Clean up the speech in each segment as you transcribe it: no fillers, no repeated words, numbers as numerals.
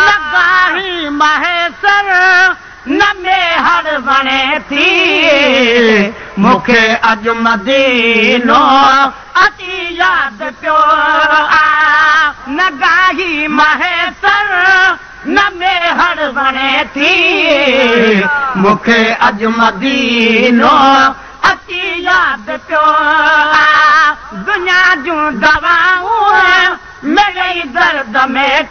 नगाही महेसर न मेहर बणे थी मूंखे अॼु मदीनो अची यादि पियो नगाही महेसर न मेहर बणे थी मूंखे अॼु मदीनो अची यादि पियो दुनिया जूं दवाऊं मेरे दर्द में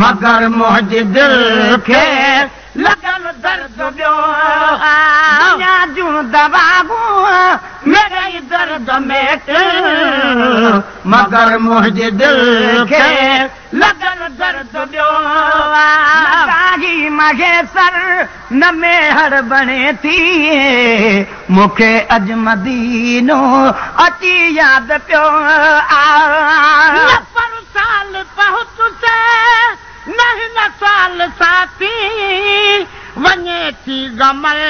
मगर मुंहिंजे दिल खे लगल दर्द ॿियो दुनिया जूं दवाऊं मेरे दर्द में मगर मुंहिंजे दिल खे लगल दर्द ॿियो नगाही महेसर न मेहर बणे थी मूंखे अॼु मदीनो अची यादि पियो पर साल पहुच से न साल साथी वञे थी गमल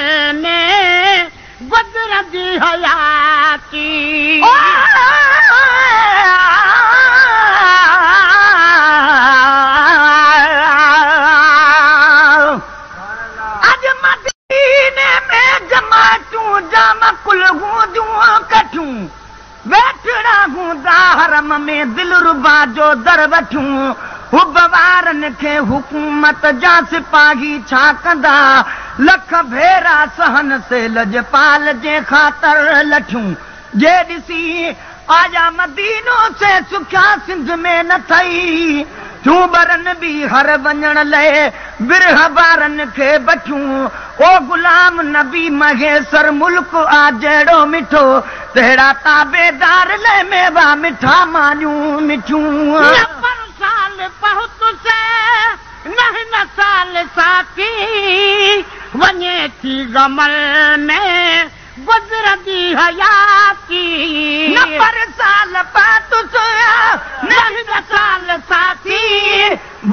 में गुज़रंदी हयाती अॼु मदीने में जमातूं जाम कुल हूंदियूं कठूं वेठड़ा हूंदा हरम में दिल रुबा जो दर वठूं हुब वारनि खे हुकूमत जा सिपाही छा कंदा लख भेरा सहन से लजपाल जे ख़ातर लठूं जे ॾिसी आया मदीनो से सुखिया सिंध में न थई चूबरनि बि हर वञण लाइ बिरह ॿारनि खे बठूं ओ गुलाम नबी महेसर मुल्क आ जहिड़ो मिठो तहिड़ा ताबेदार लाइ मेवा मिठा मानियूं मिठूं साल पहुत से न साल साथी वञे थी गमल में गुज़रंदी हयाती न पर साल पहुत न साल साथी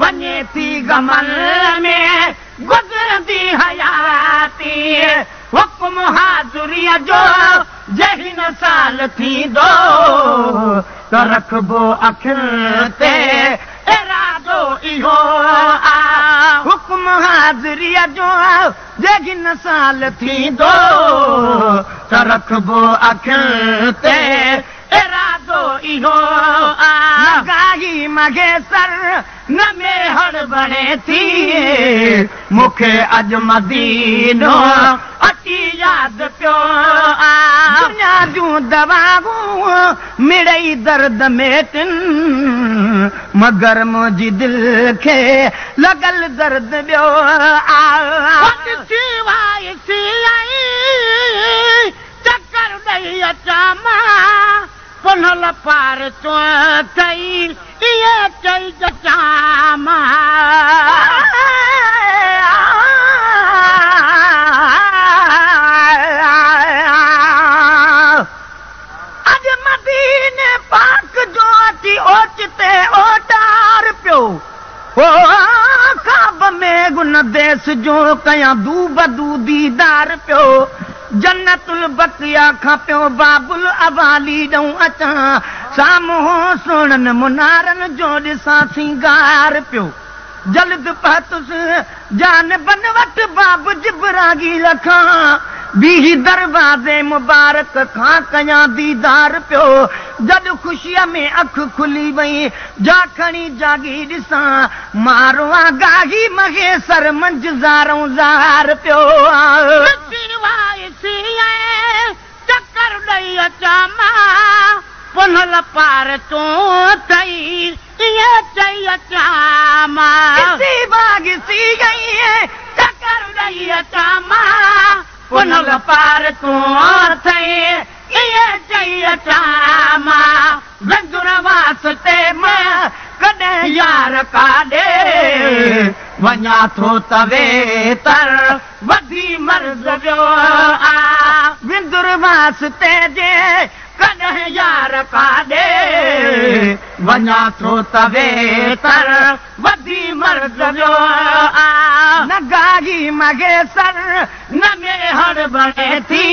वञे थी गमल में गुज़रंदी हयाती हुक्म हाज़ुरीअ जो जहिन साल थींदो त रखबो अखिर ते इरादो इहो हुक्म हाज़ुरीअ जो जहिन साल थींदो त रखबो अखिर ते इरादो इहो नगाही महेसर न मेहर बणे थी मूंखे अॼु मदीनो अची यादि पियो दुनिया जूं दवाऊं मिड़ई दर्द में मगर मुंहिंजी दिल खे लगल दर्द ॿियो चकर ॾेई अचां मां पुनल पार चो थई इहे चई जचां मां अॼु मदीने पाक जो अची ओचिते ओटार पियो ख्वाब में गुन देस जो कयां दूबदू दीदार पियो जन्नतुल बकिया खां पियो बाबुल अवाली ॾऊं अचां साम्हूं सुणनि मुनारनि जो ॾिसां सिंगार पियो जल्द पहुतुस जान बन वट बाब जिब्राहील खां बीही दरवाज़े मुबारक खां कयां दीदार पियो जॾ ख़ुशीअ में अख खुली वई जा खणी जागी ॾिसां मारो गाही महेसर मंझारों ज़ार पियो चकर ॾेई अचां मां पुनल पार तूं थई इहे चई अचां मां सी गई चकर ॾेई अचां मां पुनल पार तूं थई इहे चई अचां मां गंजुर वास्ते मां कॾहिं यार काॾे वञा थो तवे तर वधी मर्ज़ वियो विंदुर वास्ते जे कॾहिं यार काॾे वञा थो तवे तर वधी मर्ज़ वियो नगाही महेसर न मेहर बणे थी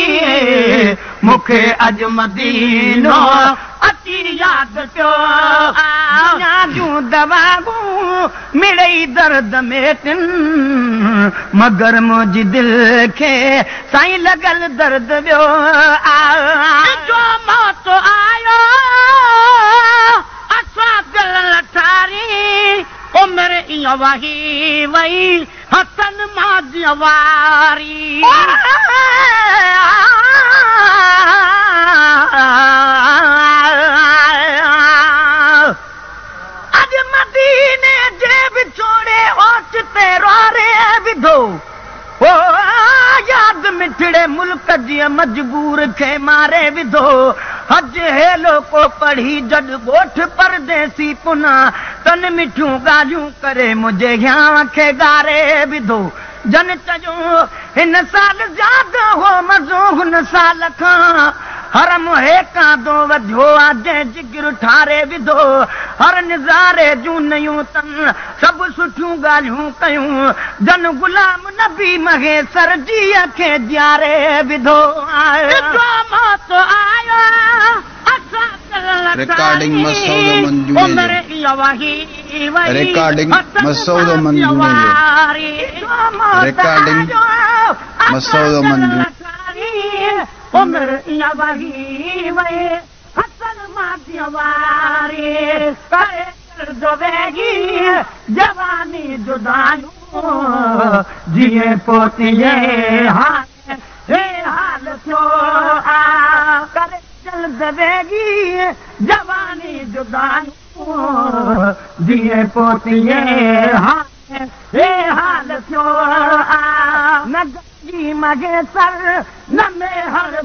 मूंखे अॼु मदीनो मोती याद पियो जूं दवागूं मिड़ई दर्द मेटिन मगर मुंहिंजी दिलि खे साईं लॻल दर्द वियो जो मौत आयो असां दिल लठारी उमिरि ईअं वही वई हथनि मां जवारी अॼु मदीने जे विछोड़े ओचिते रोरे विधो ओ यादि मिठड़े मुल्क जी मजबूर खे मारे विधो हज हेलो को पढ़ी जॾ ॻोठ परदेसी पुना तन मिठियूं ॻाल्हियूं करे मुंहिंजे हियांव खे ॻारे विधो जन चयो हिन साल ज्यादा हो मज़ो हुन साल खां हरम हेकांदो वधियो आहे जंहिं जिगर ठारे विधो हर निज़ारे जूं नयूं तन सभु सुठियूं ॻाल्हियूं कयूं जन गुलाम नबी महेसर जीअ खे ॼारे विधो रिकॉर्डिंग मसूद मंजूरी रिकॉर्डिंग मसूद मंजूरी रिकॉर्डिंग मसूद मंजूरी उमिरि ईअं वही वई हथनि मां जवारी करे दर्द वेगी जवानी जुदायूं जीअं पोतीअ हाल थियो करे जल्द वेगी जवानी जुदायूं जीअं पोतीअ हाल थियो न गंजी मगे सर न में हर